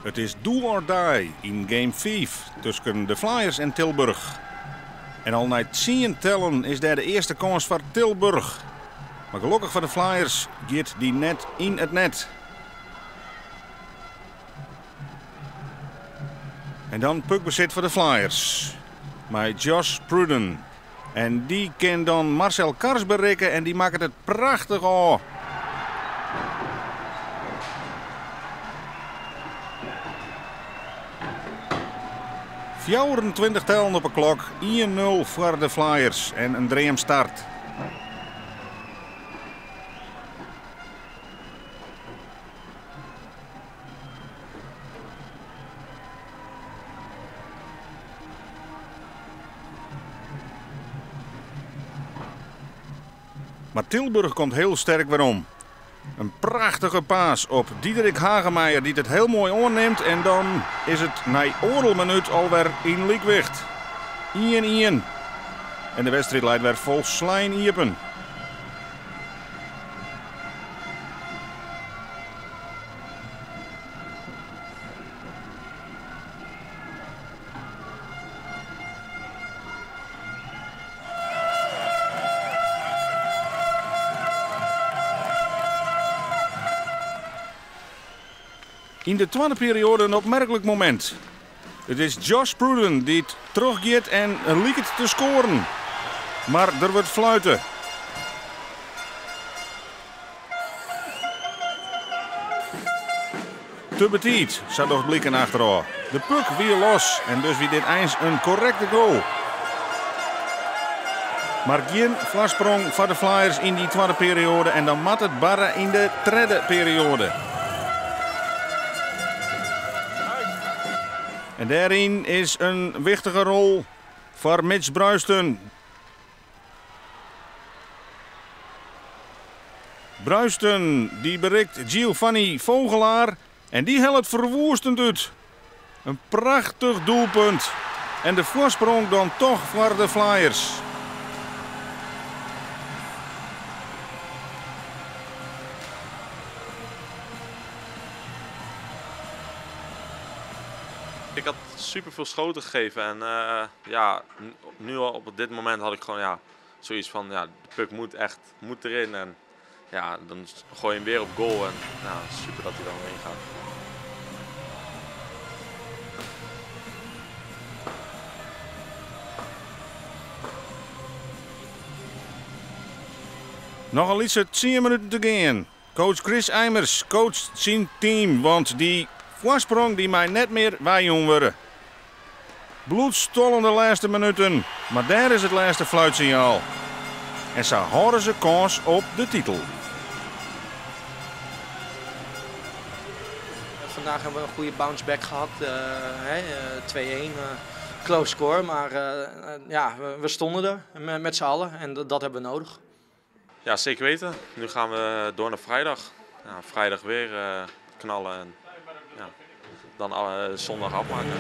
Het is do or die in game 5 tussen de Flyers en Tilburg. En al na 10 tellen is daar de eerste kans voor Tilburg. Maar gelukkig voor de Flyers gaat die net in het net. En dan puckbezit voor de Flyers. Met Josh Pruden. En die kan dan Marcel Kars bereiken en die maakt het prachtig af. ...24 tellen op de klok, 1-0 voor de Flyers en een dream start. Maar Tilburg komt heel sterk weer om. Een prachtige paas op Diederik Hagemeyer die het heel mooi aanneemt. En dan is het na oordelminuut alweer in Liekwicht. 1-1. En de wedstrijd leidt weer vol slijn iepen. In de tweede periode een opmerkelijk moment. Het is Josh Pruden die het teruggeeft en lijkt het te scoren. Maar er wordt fluiten. Te betiet, zou toch blikken achteraf. De puck weer los en dus wie dit eens een correcte goal. Maar geen voorsprong voor de Flyers in die tweede periode en dan mat het barren in de derde periode. En daarin is een wichtige rol voor Mitch Bruisten. Bruisten die bereikt Giovanni Vogelaar en die helpt verwoestend uit. Een prachtig doelpunt. En de voorsprong dan toch voor de Flyers. Ik had super veel schoten gegeven en ja, nu al op dit moment had ik gewoon zoiets van de puck moet erin en ja, dan gooi je hem weer op goal en super dat hij dan erin gaat. Nogal iets 10 minuten te gaan. Coach Chris Eimers coacht zijn team, want die voorsprong die mij net meer bijjong worden. Bloedstollende laatste minuten, maar daar is het laatste fluitsignaal. En ze houden ze kans op de titel. Vandaag hebben we een goede bounce-back gehad. 2-1, close score, maar we stonden er met z'n allen en dat hebben we nodig. Ja, zeker weten. Nu gaan we door naar vrijdag. Ja, vrijdag weer knallen en dan zondag afmaken.